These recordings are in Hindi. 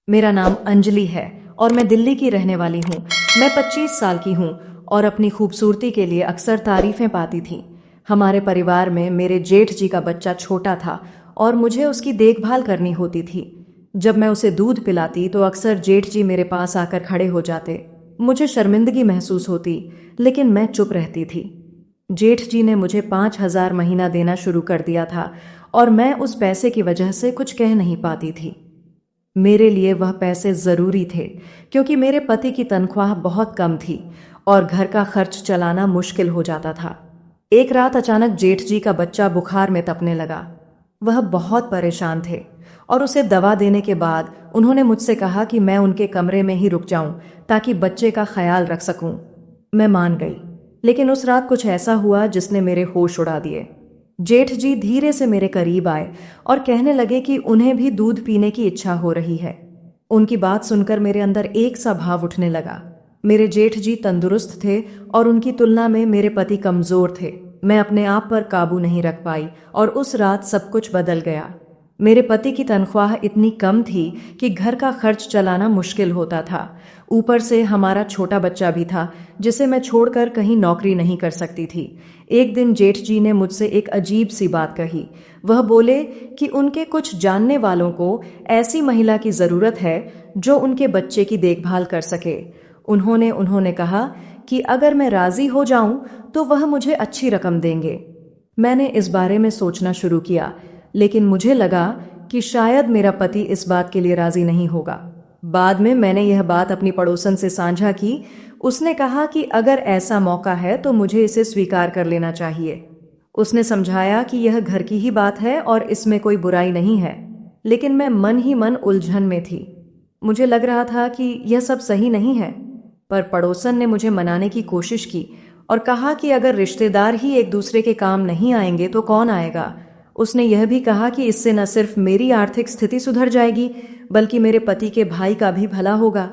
मेरा नाम अंजलि है और मैं दिल्ली की रहने वाली हूँ। मैं 25 साल की हूँ और अपनी खूबसूरती के लिए अक्सर तारीफें पाती थी। हमारे परिवार में मेरे जेठ जी का बच्चा छोटा था और मुझे उसकी देखभाल करनी होती थी। जब मैं उसे दूध पिलाती तो अक्सर जेठ जी मेरे पास आकर खड़े हो जाते। मुझे शर्मिंदगी महसूस होती, लेकिन मैं चुप रहती थी। जेठ जी ने मुझे 5,000 महीना देना शुरू कर दिया था और मैं उस पैसे की वजह से कुछ कह नहीं पाती थी। मेरे लिए वह पैसे जरूरी थे क्योंकि मेरे पति की तनख्वाह बहुत कम थी और घर का खर्च चलाना मुश्किल हो जाता था। एक रात अचानक जेठ जी का बच्चा बुखार में तपने लगा। वह बहुत परेशान थे और उसे दवा देने के बाद उन्होंने मुझसे कहा कि मैं उनके कमरे में ही रुक जाऊं ताकि बच्चे का ख्याल रख सकूं। मैं मान गई, लेकिन उस रात कुछ ऐसा हुआ जिसने मेरे होश उड़ा दिए। जेठ जी धीरे से मेरे करीब आए और कहने लगे कि उन्हें भी दूध पीने की इच्छा हो रही है। उनकी बात सुनकर मेरे अंदर एक सा भाव उठने लगा। मेरे जेठ जी तंदुरुस्त थे और उनकी तुलना में मेरे पति कमजोर थे। मैं अपने आप पर काबू नहीं रख पाई और उस रात सब कुछ बदल गया। मेरे पति की तनख्वाह इतनी कम थी कि घर का खर्च चलाना मुश्किल होता था। ऊपर से हमारा छोटा बच्चा भी था जिसे मैं छोड़कर कहीं नौकरी नहीं कर सकती थी। एक दिन जेठ जी ने मुझसे एक अजीब सी बात कही। वह बोले कि उनके कुछ जानने वालों को ऐसी महिला की जरूरत है जो उनके बच्चे की देखभाल कर सके। उन्होंने कहा कि अगर मैं राजी हो जाऊं तो वह मुझे अच्छी रकम देंगे। मैंने इस बारे में सोचना शुरू किया, लेकिन मुझे लगा कि शायद मेरा पति इस बात के लिए राजी नहीं होगा। बाद में मैंने यह बात अपनी पड़ोसन से साझा की। उसने कहा कि अगर ऐसा मौका है तो मुझे इसे स्वीकार कर लेना चाहिए। उसने समझाया कि यह घर की ही बात है और इसमें कोई बुराई नहीं है, लेकिन मैं मन ही मन उलझन में थी। मुझे लग रहा था कि यह सब सही नहीं है, पर पड़ोसन ने मुझे मनाने की कोशिश की और कहा कि अगर रिश्तेदार ही एक दूसरे के काम नहीं आएंगे तो कौन आएगा। उसने यह भी कहा कि इससे न सिर्फ मेरी आर्थिक स्थिति सुधर जाएगी, बल्कि मेरे पति के भाई का भी भला होगा।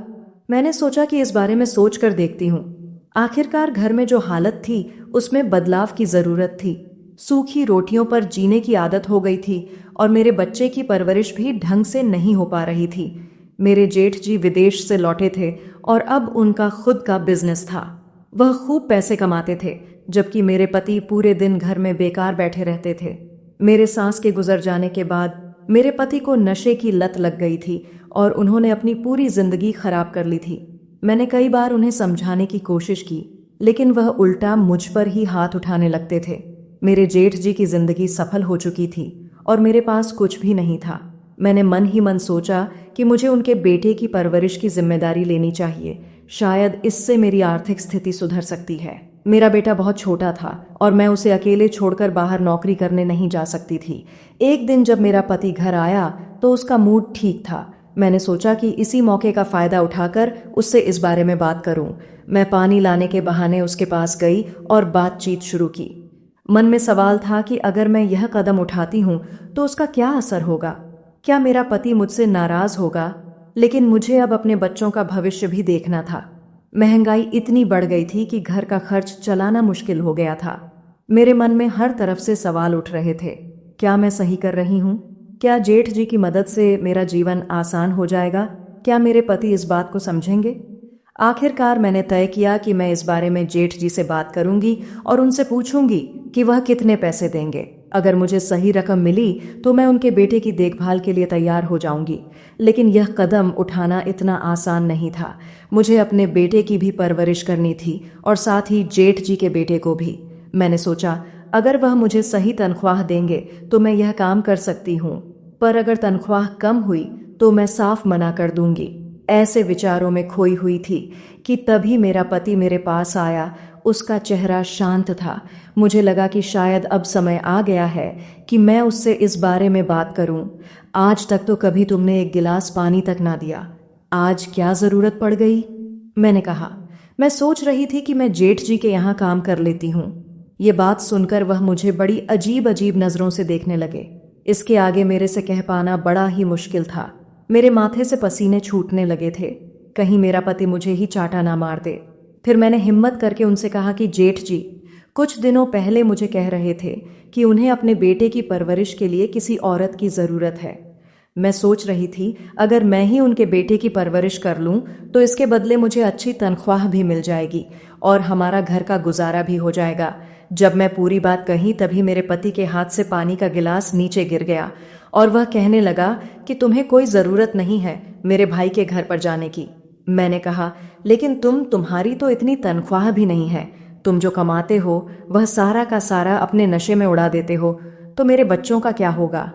मैंने सोचा कि इस बारे में सोच कर देखती हूँ। आखिरकार घर में जो हालत थी उसमें बदलाव की जरूरत थी। सूखी रोटियों पर जीने की आदत हो गई थी और मेरे बच्चे की परवरिश भी ढंग से नहीं हो पा रही थी। मेरे जेठ जी विदेश से लौटे थे और अब उनका खुद का बिजनेस था। वह खूब पैसे कमाते थे, जबकि मेरे पति पूरे दिन घर में बेकार बैठे रहते थे। मेरे सास के गुजर जाने के बाद मेरे पति को नशे की लत लग गई थी और उन्होंने अपनी पूरी जिंदगी खराब कर ली थी। मैंने कई बार उन्हें समझाने की कोशिश की, लेकिन वह उल्टा मुझ पर ही हाथ उठाने लगते थे। मेरे जेठ जी की जिंदगी सफल हो चुकी थी और मेरे पास कुछ भी नहीं था। मैंने मन ही मन सोचा कि मुझे उनके बेटे की परवरिश की जिम्मेदारी लेनी चाहिए। शायद इससे मेरी आर्थिक स्थिति सुधर सकती है। मेरा बेटा बहुत छोटा था और मैं उसे अकेले छोड़कर बाहर नौकरी करने नहीं जा सकती थी। एक दिन जब मेरा पति घर आया तो उसका मूड ठीक था। मैंने सोचा कि इसी मौके का फायदा उठाकर उससे इस बारे में बात करूं। मैं पानी लाने के बहाने उसके पास गई और बातचीत शुरू की। मन में सवाल था कि अगर मैं यह कदम उठाती हूं तो उसका क्या असर होगा। क्या मेरा पति मुझसे नाराज होगा? लेकिन मुझे अब अपने बच्चों का भविष्य भी देखना था। महंगाई इतनी बढ़ गई थी कि घर का खर्च चलाना मुश्किल हो गया था। मेरे मन में हर तरफ से सवाल उठ रहे थे। क्या मैं सही कर रही हूँ? क्या जेठ जी की मदद से मेरा जीवन आसान हो जाएगा? क्या मेरे पति इस बात को समझेंगे? आखिरकार मैंने तय किया कि मैं इस बारे में जेठ जी से बात करूंगी और उनसे पूछूंगी कि वह कितने पैसे देंगे। अगर मुझे सही रकम मिली तो मैं उनके बेटे की देखभाल के लिए तैयार हो जाऊंगी। लेकिन यह कदम उठाना इतना आसान नहीं था। मुझे अपने बेटे की भी परवरिश करनी थी और साथ ही जेठ जी के बेटे को भी। मैंने सोचा, अगर वह मुझे सही तनख्वाह देंगे तो मैं यह काम कर सकती हूँ, पर अगर तनख्वाह कम हुई तो मैं साफ मना कर दूंगी। ऐसे विचारों में खोई हुई थी कि तभी मेरा पति मेरे पास आया। उसका चेहरा शांत था। मुझे लगा कि शायद अब समय आ गया है कि मैं उससे इस बारे में बात करूं। आज तक तो कभी तुमने एक गिलास पानी तक ना दिया, आज क्या जरूरत पड़ गई? मैंने कहा। मैं सोच रही थी कि मैं जेठ जी के यहाँ काम कर लेती हूँ। ये बात सुनकर वह मुझे बड़ी अजीब अजीब नजरों से देखने लगे। इसके आगे मेरे से कह पाना बड़ा ही मुश्किल था। मेरे माथे से पसीने छूटने लगे थे। कहीं मेरा पति मुझे ही चाटा ना मार दे। फिर मैंने हिम्मत करके उनसे कहा कि जेठ जी कुछ दिनों पहले मुझे कह रहे थे कि उन्हें अपने बेटे की परवरिश के लिए किसी औरत की जरूरत है। मैं सोच रही थी अगर मैं ही उनके बेटे की परवरिश कर लूं तो इसके बदले मुझे अच्छी तनख्वाह भी मिल जाएगी और हमारा घर का गुजारा भी हो जाएगा। जब मैं पूरी बात कही तभी मेरे पति के हाथ से पानी का गिलास नीचे गिर गया और वह कहने लगा कि तुम्हें कोई जरूरत नहीं है मेरे भाई के घर पर जाने की। मैंने कहा, लेकिन तुम्हारी तो इतनी तनख्वाह भी नहीं है। तुम जो कमाते हो वह सारा का सारा अपने नशे में उड़ा देते हो, तो मेरे बच्चों का क्या होगा।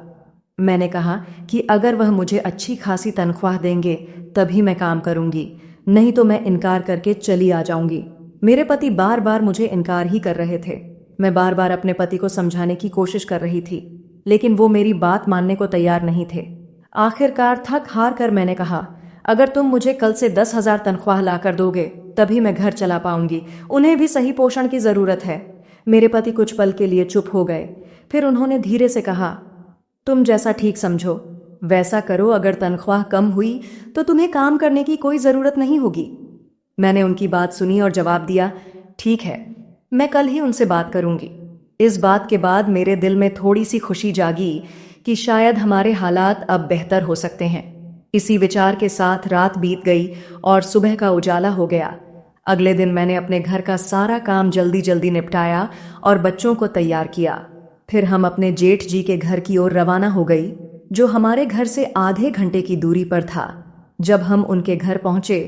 मैंने कहा कि अगर वह मुझे अच्छी खासी तनख्वाह देंगे तभी मैं काम करूंगी, नहीं तो मैं इनकार करके चली आ जाऊंगी। मेरे पति बार बार मुझे इनकार ही कर रहे थे। मैं बार बार अपने पति को समझाने की कोशिश कर रही थी, लेकिन वो मेरी बात मानने को तैयार नहीं थे। आखिरकार थक हार कर मैंने कहा, अगर तुम मुझे कल से 10,000 तनख्वाह लाकर दोगे तभी मैं घर चला पाऊंगी। उन्हें भी सही पोषण की जरूरत है। मेरे पति कुछ पल के लिए चुप हो गए, फिर उन्होंने धीरे से कहा, तुम जैसा ठीक समझो वैसा करो। अगर तनख्वाह कम हुई तो तुम्हें काम करने की कोई जरूरत नहीं होगी। मैंने उनकी बात सुनी और जवाब दिया, ठीक है, मैं कल ही उनसे बात करूंगी। इस बात के बाद मेरे दिल में थोड़ी सी खुशी जागी कि शायद हमारे हालात अब बेहतर हो सकते हैं। इसी विचार के साथ रात बीत गई और सुबह का उजाला हो गया। अगले दिन मैंने अपने घर का सारा काम जल्दी जल्दी निपटाया और बच्चों को तैयार किया। फिर हम अपने जेठ जी के घर की ओर रवाना हो गई, जो हमारे घर से आधे घंटे की दूरी पर था। जब हम उनके घर पहुंचे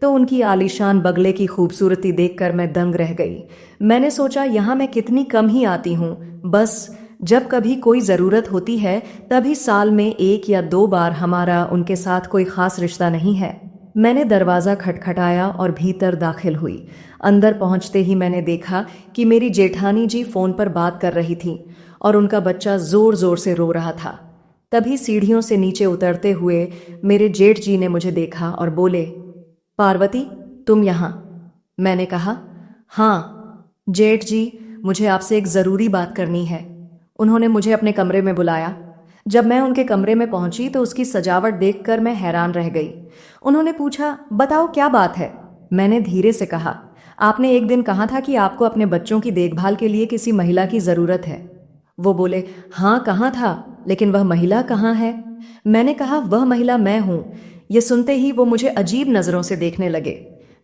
तो उनकी आलीशान बंगले की खूबसूरती देखकर मैं दंग रह गई। मैंने सोचा, यहाँ मैं कितनी कम ही आती हूँ, बस जब कभी कोई ज़रूरत होती है तभी साल में 1 या 2 बार हमारा उनके साथ कोई खास रिश्ता नहीं है। मैंने दरवाज़ा खटखटाया और भीतर दाखिल हुई। अंदर पहुंचते ही मैंने देखा कि मेरी जेठानी जी फ़ोन पर बात कर रही थी और उनका बच्चा ज़ोर ज़ोर से रो रहा था। तभी सीढ़ियों से नीचे उतरते हुए मेरे जेठ जी ने मुझे देखा और बोले, पार्वती, तुम यहाँ? मैंने कहा, हाँ जेठ जी, मुझे आपसे एक ज़रूरी बात करनी है। उन्होंने मुझे अपने कमरे में बुलाया। जब मैं उनके कमरे में पहुंची तो उसकी सजावट देखकर मैं हैरान रह गई। उन्होंने पूछा, बताओ क्या बात है? मैंने धीरे से कहा, आपने एक दिन कहा था कि आपको अपने बच्चों की देखभाल के लिए किसी महिला की ज़रूरत है। वो बोले, हाँ कहा था, लेकिन वह महिला कहाँ है? मैंने कहा, वह महिला मैं हूँ। ये सुनते ही वो मुझे अजीब नज़रों से देखने लगे।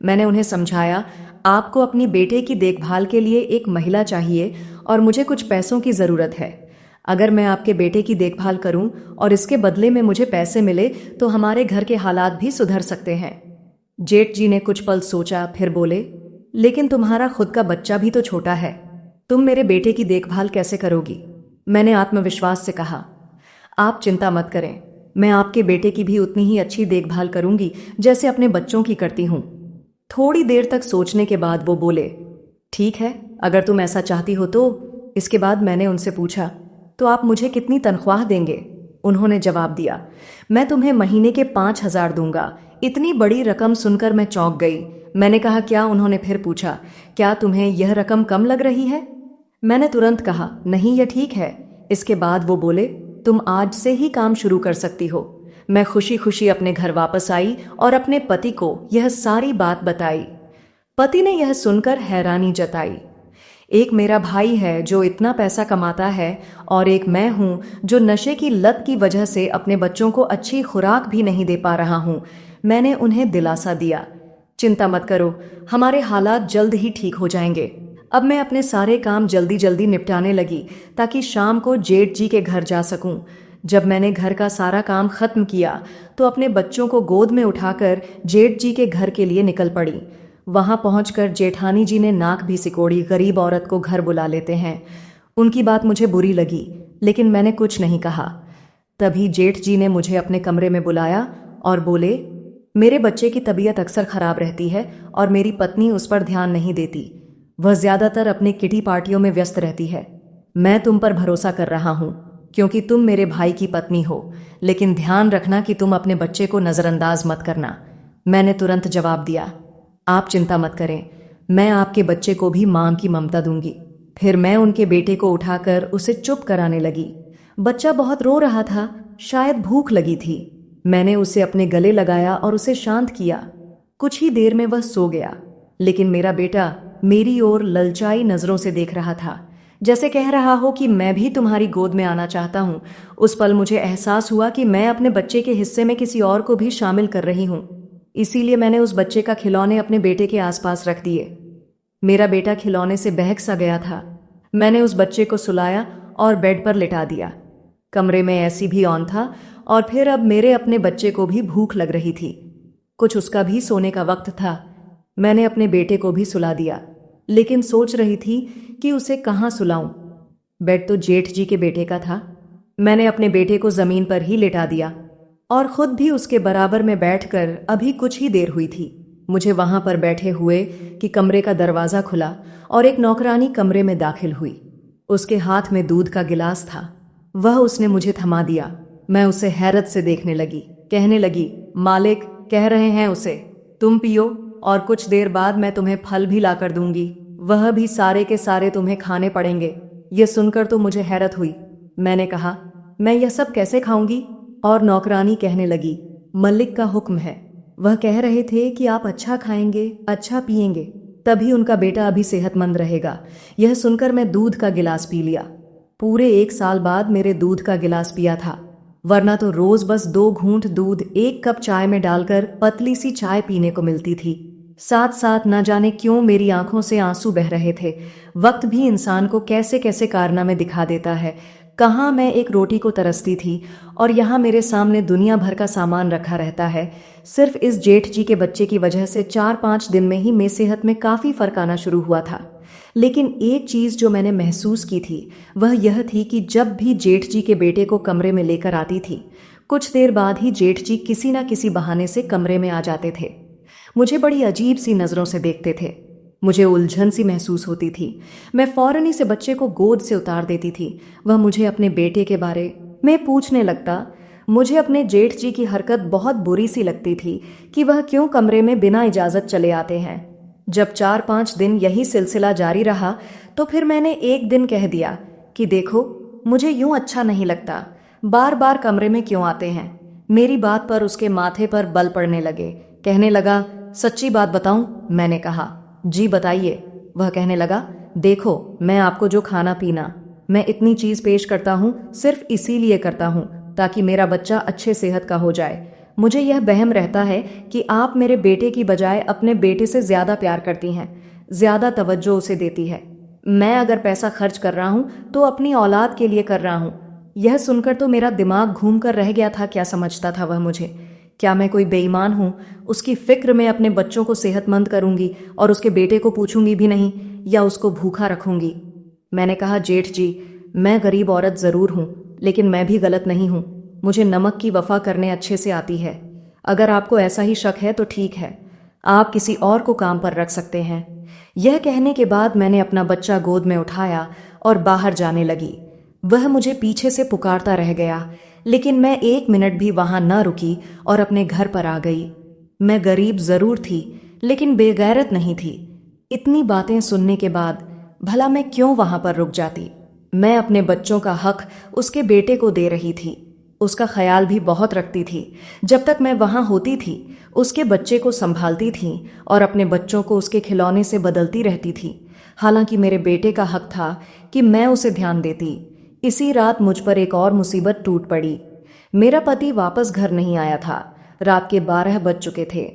मैंने उन्हें समझाया, आपको अपनी बेटे की देखभाल के लिए एक महिला चाहिए और मुझे कुछ पैसों की ज़रूरत है। अगर मैं आपके बेटे की देखभाल करूं और इसके बदले में मुझे पैसे मिले तो हमारे घर के हालात भी सुधर सकते हैं। जेठ जी ने कुछ पल सोचा, फिर बोले, लेकिन तुम्हारा खुद का बच्चा भी तो छोटा है, तुम मेरे बेटे की देखभाल कैसे करोगी? मैंने आत्मविश्वास से कहा, आप चिंता मत करें, मैं आपके बेटे की भी उतनी ही अच्छी देखभाल करूंगी जैसे अपने बच्चों की करती हूं। थोड़ी देर तक सोचने के बाद वो बोले, ठीक है, अगर तुम ऐसा चाहती हो तो। इसके बाद मैंने उनसे पूछा, तो आप मुझे कितनी तनख्वाह देंगे? उन्होंने जवाब दिया, मैं तुम्हें महीने के 5,000 दूंगा। इतनी बड़ी रकम सुनकर मैं चौंक गई। मैंने कहा, क्या? उन्होंने फिर पूछा, क्या तुम्हें यह रकम कम लग रही है? मैंने तुरंत कहा, नहीं, यह ठीक है। इसके बाद वो बोले, तुम आज से ही काम शुरू कर सकती हो। मैं खुशी खुशी अपने घर वापस आई और अपने पति को यह सारी बात बताई। पति ने यह सुनकर हैरानी जताई। एक मेरा भाई है जो इतना पैसा कमाता है और एक मैं हूं जो नशे की लत की वजह से अपने बच्चों को अच्छी खुराक भी नहीं दे पा रहा हूं। मैंने उन्हें दिलासा दिया, चिंता मत करो, हमारे हालात जल्द ही ठीक हो जाएंगे। अब मैं अपने सारे काम जल्दी जल्दी निपटाने लगी ताकि शाम को जेठ जी के घर जा सकूं। जब मैंने घर का सारा काम खत्म किया तो अपने बच्चों को गोद में उठाकर जेठ जी के घर के लिए निकल पड़ी। वहां पहुंचकर जेठानी जी ने नाक भी सिकोड़ी, गरीब औरत को घर बुला लेते हैं। उनकी बात मुझे बुरी लगी, लेकिन मैंने कुछ नहीं कहा। तभी जेठ जी ने मुझे अपने कमरे में बुलाया और बोले, मेरे बच्चे की तबीयत अक्सर खराब रहती है और मेरी पत्नी उस पर ध्यान नहीं देती। वह ज्यादातर अपनी किटी पार्टियों में व्यस्त रहती है। मैं तुम पर भरोसा कर रहा हूं क्योंकि तुम मेरे भाई की पत्नी हो, लेकिन ध्यान रखना कि तुम अपने बच्चे को नजरअंदाज मत करना। मैंने तुरंत जवाब दिया, आप चिंता मत करें, मैं आपके बच्चे को भी मां की ममता दूंगी। फिर मैं उनके बेटे को उठाकर उसे चुप कराने लगी। बच्चा बहुत रो रहा था, शायद भूख लगी थी। मैंने उसे अपने गले लगाया और उसे शांत किया। कुछ ही देर में वह सो गया, लेकिन मेरा बेटा मेरी ओर ललचाई नजरों से देख रहा था। जैसे कह रहा हो कि मैं भी तुम्हारी गोद में आना चाहता हूँ। उस पल मुझे एहसास हुआ कि मैं अपने बच्चे के हिस्से में किसी और को भी शामिल कर रही हूँ। इसीलिए मैंने उस बच्चे का खिलौने अपने बेटे के आसपास रख दिए। मेरा बेटा खिलौने से बहक सा गया था। मैंने उस बच्चे को सुलाया और बेड पर लिटा दिया। कमरे में एसी भी ऑन था और फिर अब मेरे अपने बच्चे को भी भूख लग रही थी। कुछ उसका भी सोने का वक्त था। मैंने अपने बेटे को भी सुला दिया, लेकिन सोच रही थी कि उसे कहाँ सुलाऊं। बेड तो जेठ जी के बेटे का था। मैंने अपने बेटे को जमीन पर ही लिटा दिया और खुद भी उसके बराबर में बैठकर अभी कुछ ही देर हुई थी मुझे वहां पर बैठे हुए कि कमरे का दरवाजा खुला और एक नौकरानी कमरे में दाखिल हुई। उसके हाथ में दूध का गिलास था। वह उसने मुझे थमा दिया। मैं उसे हैरत से देखने लगी। कहने लगी, मालिक कह रहे हैं उसे, तुम पियो और कुछ देर बाद मैं तुम्हें फल भी लाकर दूंगी, वह भी सारे के सारे तुम्हें खाने पड़ेंगे। यह सुनकर तो मुझे हैरत हुई। मैंने कहा, मैं यह सब कैसे खाऊंगी? और नौकरानी कहने लगी, मलिक का हुक्म है। वह कह रहे थे कि आप अच्छा खाएंगे, अच्छा पिएंगे, तभी उनका बेटा अभी सेहतमंद रहेगा। यह सुनकर मैं दूध का गिलास पी लिया। पूरे 1 साल बाद मेरे दूध का गिलास पिया था, वरना तो रोज बस 2 घूंट दूध 1 कप चाय में डालकर पतली सी चाय पीने को मिलती थी। साथ साथ न जाने क्यों मेरी आंखों से आंसू बह रहे थे। वक्त भी इंसान को कैसे कैसे कारनामे दिखा देता है। कहाँ मैं एक रोटी को तरसती थी और यहाँ मेरे सामने दुनिया भर का सामान रखा रहता है। सिर्फ इस जेठ जी के बच्चे की वजह से 4-5 दिन में ही मेरी सेहत में काफी फर्क आना शुरू हुआ था। लेकिन एक चीज जो मैंने महसूस की थी वह यह थी कि जब भी जेठ जी के बेटे को कमरे में लेकर आती थी, कुछ देर बाद ही जेठ जी किसी न किसी बहाने से कमरे में आ जाते थे। मुझे बड़ी अजीब सी नजरों से देखते थे। मुझे उलझन सी महसूस होती थी। मैं फौरन ही से बच्चे को गोद से उतार देती थी। वह मुझे अपने बेटे के बारे में पूछने लगता। मुझे अपने जेठ जी की हरकत बहुत बुरी सी लगती थी कि वह क्यों कमरे में बिना इजाजत चले आते हैं। जब 4-5 दिन यही सिलसिला जारी रहा तो फिर मैंने एक दिन कह दिया कि देखो, मुझे यूं अच्छा नहीं लगता, बार बार कमरे में क्यों आते हैं। मेरी बात पर उसके माथे पर बल पड़ने लगे। कहने लगा, सच्ची बात बताऊं? मैंने कहा, जी बताइए। वह कहने लगा, देखो, मैं आपको जो खाना पीना, मैं इतनी चीज पेश करता हूं सिर्फ इसीलिए करता हूं ताकि मेरा बच्चा अच्छे सेहत का हो जाए। मुझे यह वहम रहता है कि आप मेरे बेटे की बजाय अपने बेटे से ज्यादा प्यार करती हैं, ज्यादा तवज्जो उसे देती है। मैं अगर पैसा खर्च कर रहा हूं तो अपनी औलाद के लिए कर रहा हूं। यह सुनकर तो मेरा दिमाग घूम कर रह गया था। क्या समझता था वह मुझे? क्या मैं कोई बेईमान हूं? उसकी फिक्र में अपने बच्चों को सेहतमंद करूंगी और उसके बेटे को पूछूंगी भी नहीं, या उसको भूखा रखूंगी। मैंने कहा, जेठ जी, मैं गरीब औरत जरूर हूं, लेकिन मैं भी गलत नहीं हूं। मुझे नमक की वफा करने अच्छे से आती है। अगर आपको ऐसा ही शक है तो ठीक है, आप किसी और को काम पर रख सकते हैं। यह कहने के बाद मैंने अपना बच्चा गोद में उठाया और बाहर जाने लगी। वह मुझे पीछे से पुकारता रह गया, लेकिन मैं 1 मिनट भी वहां न रुकी और अपने घर पर आ गई। मैं गरीब जरूर थी, लेकिन बेगैरत नहीं थी। इतनी बातें सुनने के बाद भला मैं क्यों वहां पर रुक जाती? मैं अपने बच्चों का हक उसके बेटे को दे रही थी, उसका ख्याल भी बहुत रखती थी। जब तक मैं वहां होती थी, उसके बच्चे को संभालती थी और अपने बच्चों को उसके खिलौने से बदलती रहती थी। हालांकि मेरे बेटे का हक था कि मैं उसे ध्यान देती। इसी रात मुझ पर एक और मुसीबत टूट पड़ी। मेरा पति वापस घर नहीं आया था। रात के 12 बज चुके थे।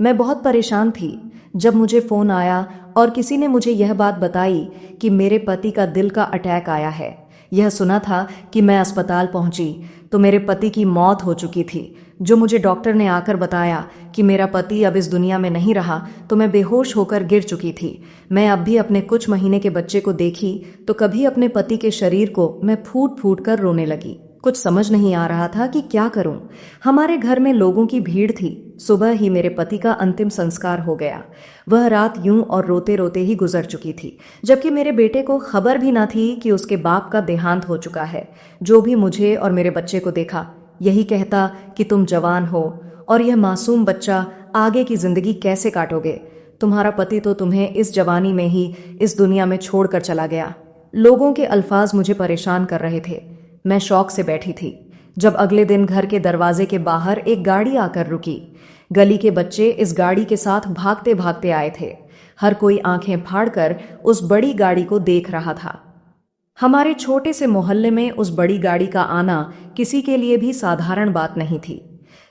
मैं बहुत परेशान थी जब मुझे फोन आया और किसी ने मुझे यह बात बताई कि मेरे पति का दिल का अटैक आया है। यह सुना था कि मैं अस्पताल पहुंची तो मेरे पति की मौत हो चुकी थी। जो मुझे डॉक्टर ने आकर बताया कि मेरा पति अब इस दुनिया में नहीं रहा तो मैं बेहोश होकर गिर चुकी थी। मैं अब भी अपने कुछ महीने के बच्चे को देखी तो कभी अपने पति के शरीर को मैं फूट फूट कर रोने लगी। कुछ समझ नहीं आ रहा था कि क्या करूं। हमारे घर में लोगों की भीड़ थी। सुबह ही मेरे पति का अंतिम संस्कार हो गया। वह रात यूं और रोते रोते ही गुजर चुकी थी, जबकि मेरे बेटे को खबर भी न थी कि उसके बाप का देहांत हो चुका है। जो भी मुझे और मेरे बच्चे को देखा, यही कहता कि तुम जवान हो और यह मासूम बच्चा, आगे की जिंदगी कैसे काटोगे? तुम्हारा पति तो तुम्हें इस जवानी में ही इस दुनिया में छोड़कर चला गया। लोगों के अल्फाज मुझे परेशान कर रहे थे। मैं शौक से बैठी थी जब अगले दिन घर के दरवाजे के बाहर एक गाड़ी आकर रुकी। गली के बच्चे इस गाड़ी के साथ भागते भागते आए थे। हर कोई आंखें फाड़कर उस बड़ी गाड़ी को देख रहा था। हमारे छोटे से मोहल्ले में उस बड़ी गाड़ी का आना किसी के लिए भी साधारण बात नहीं थी।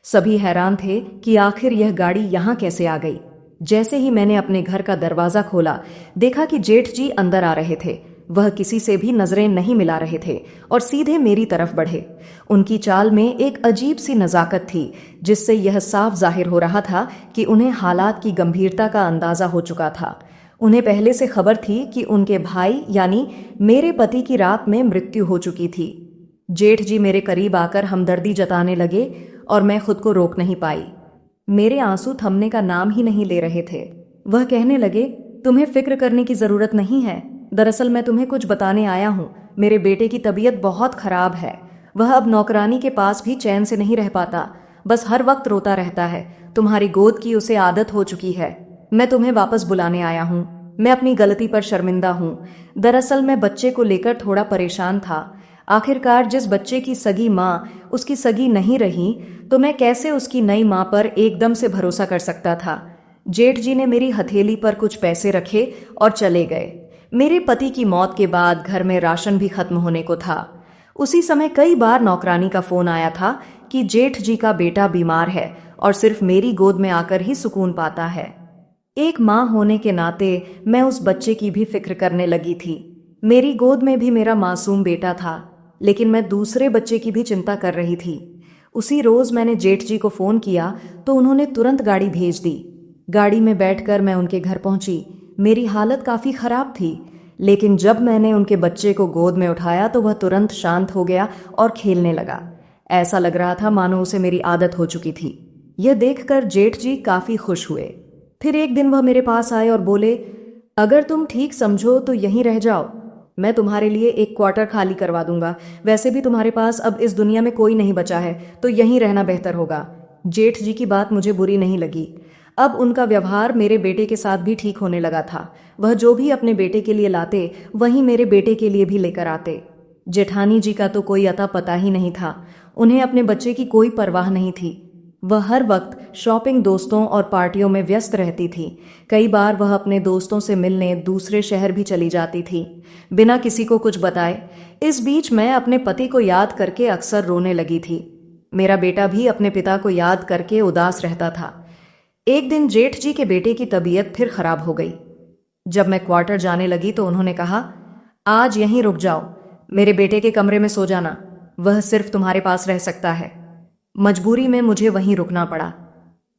सभी हैरान थे कि आखिर यह गाड़ी यहाँ कैसे आ गई। जैसे ही मैंने अपने घर का दरवाजा खोला, देखा कि जेठ जी अंदर आ रहे थे। वह किसी से भी नजरें नहीं मिला रहे थे और सीधे मेरी तरफ बढ़े। उनकी चाल में एक अजीब सी नजाकत थी, जिससे यह साफ जाहिर हो रहा था कि उन्हें हालात की गंभीरता का अंदाजा हो चुका था। उन्हें पहले से खबर थी कि उनके भाई यानी मेरे पति की रात में मृत्यु हो चुकी थी। जेठ जी मेरे करीब आकर हमदर्दी जताने लगे और मैं खुद को रोक नहीं पाई। मेरे आंसू थमने का नाम ही नहीं ले रहे थे। वह कहने लगे, तुम्हें फिक्र करने की जरूरत नहीं है। दरअसल मैं तुम्हें कुछ बताने आया हूँ। मेरे बेटे की तबीयत बहुत खराब है। वह अब नौकरानी के पास भी चैन से नहीं रह पाता, बस हर वक्त रोता रहता है। तुम्हारी गोद की उसे आदत हो चुकी है। मैं तुम्हें वापस बुलाने आया हूँ। मैं अपनी गलती पर शर्मिंदा हूँ। दरअसल मैं बच्चे को लेकर थोड़ा परेशान था। आखिरकार जिस बच्चे की सगी माँ उसकी सगी नहीं रही, तो मैं कैसे उसकी नई माँ पर एकदम से भरोसा कर सकता था। जेठ जी ने मेरी हथेली पर कुछ पैसे रखे और चले गए। मेरे पति की मौत के बाद घर में राशन भी खत्म होने को था। उसी समय कई बार नौकरानी का फोन आया था कि जेठ जी का बेटा बीमार है और सिर्फ मेरी गोद में आकर ही सुकून पाता है। एक माँ होने के नाते मैं उस बच्चे की भी फिक्र करने लगी थी। मेरी गोद में भी मेरा मासूम बेटा था, लेकिन मैं दूसरे बच्चे की भी चिंता कर रही थी। उसी रोज मैंने जेठ जी को फोन किया तो उन्होंने तुरंत गाड़ी भेज दी। गाड़ी में बैठकर मैं उनके घर पहुंची। मेरी हालत काफी खराब थी, लेकिन जब मैंने उनके बच्चे को गोद में उठाया तो वह तुरंत शांत हो गया और खेलने लगा। ऐसा लग रहा था मानो उसे मेरी आदत हो चुकी थी। यह देखकर जेठ जी काफी खुश हुए। फिर एक दिन वह मेरे पास आए और बोले, अगर तुम ठीक समझो तो यहीं रह जाओ। मैं तुम्हारे लिए एक क्वार्टर खाली करवा दूंगा। वैसे भी तुम्हारे पास अब इस दुनिया में कोई नहीं बचा है, तो यहीं रहना बेहतर होगा। जेठ जी की बात मुझे बुरी नहीं लगी। अब उनका व्यवहार मेरे बेटे के साथ भी ठीक होने लगा था। वह जो भी अपने बेटे के लिए लाते, वहीं मेरे बेटे के लिए भी लेकर आते। जेठानी जी का तो कोई अता पता ही नहीं था। उन्हें अपने बच्चे की कोई परवाह नहीं थी। वह हर वक्त शॉपिंग, दोस्तों और पार्टियों में व्यस्त रहती थी। कई बार वह अपने दोस्तों से मिलने दूसरे शहर भी चली जाती थी, बिना किसी को कुछ बताए। इस बीच मैं अपने पति को याद करके अक्सर रोने लगी थी। मेरा बेटा भी अपने पिता को याद करके उदास रहता था। एक दिन जेठ जी के बेटे की तबीयत फिर खराब हो गई। जब मैं क्वार्टर जाने लगी तो उन्होंने कहा, आज यहीं रुक जाओ, मेरे बेटे के कमरे में सो जाना। वह सिर्फ तुम्हारे पास रह सकता है। मजबूरी में मुझे वहीं रुकना पड़ा।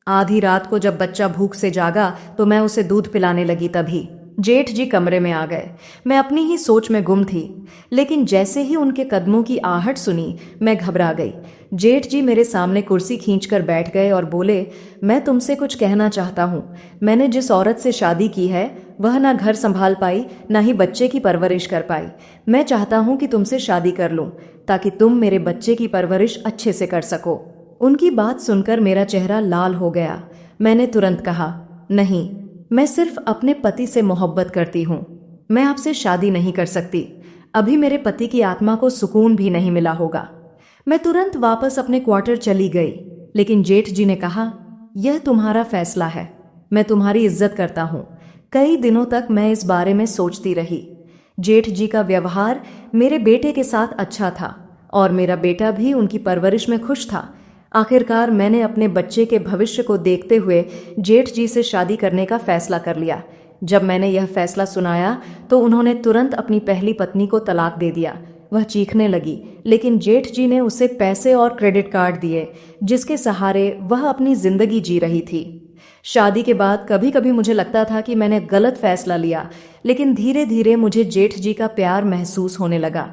आधी रात को जब बच्चा भूख से जागा तो मैं उसे दूध पिलाने लगी, तभी जेठ जी कमरे में आ गए। मैं अपनी ही सोच में गुम थी, लेकिन जैसे ही उनके कदमों की आहट सुनी, मैं घबरा गई। जेठ जी मेरे सामने कुर्सी खींचकर बैठ गए और बोले, मैं तुमसे कुछ कहना चाहता हूँ। मैंने जिस औरत से शादी की है, वह ना घर संभाल पाई, ना ही बच्चे की परवरिश कर पाई। मैं चाहता हूँ कि तुमसे शादी कर लूँ, ताकि तुम मेरे बच्चे की परवरिश अच्छे से कर सको। उनकी बात सुनकर मेरा चेहरा लाल हो गया। मैंने तुरंत कहा, नहीं, मैं सिर्फ अपने पति से मोहब्बत करती हूँ। मैं आपसे शादी नहीं कर सकती। अभी मेरे पति की आत्मा को सुकून भी नहीं मिला होगा। मैं तुरंत वापस अपने क्वार्टर चली गई, लेकिन जेठ जी ने कहा, यह तुम्हारा फैसला है। मैं तुम्हारी इज्जत करता हूँ। कई दिनों तक मैं इस बारे में सोचती रही। जेठ जी का व्यवहार मेरे बेटे के साथ अच्छा था और मेरा बेटा भी उनकी परवरिश में खुश था। आखिरकार मैंने अपने बच्चे के भविष्य को देखते हुए जेठ जी से शादी करने का फैसला कर लिया। जब मैंने यह फैसला सुनाया तो उन्होंने तुरंत अपनी पहली पत्नी को तलाक दे दिया। वह चीखने लगी, लेकिन जेठ जी ने उसे पैसे और क्रेडिट कार्ड दिए, जिसके सहारे वह अपनी जिंदगी जी रही थी। शादी के बाद कभी कभी मुझे लगता था कि मैंने गलत फैसला लिया, लेकिन धीरे धीरे मुझे जेठ जी का प्यार महसूस होने लगा।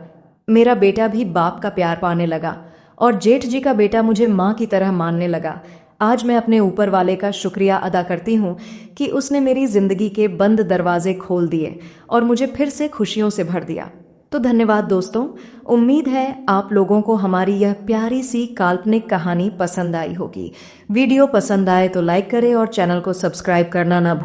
मेरा बेटा भी बाप का प्यार पाने लगा और जेठ जी का बेटा मुझे माँ की तरह मानने लगा। आज मैं अपने ऊपर वाले का शुक्रिया अदा करती हूँ कि उसने मेरी जिंदगी के बंद दरवाजे खोल दिए और मुझे फिर से खुशियों से भर दिया। तो धन्यवाद दोस्तों। उम्मीद है आप लोगों को हमारी यह प्यारी सी काल्पनिक कहानी पसंद आई होगी। वीडियो पसंद आए तो लाइक करें और चैनल को सब्सक्राइब करना ना भूलें।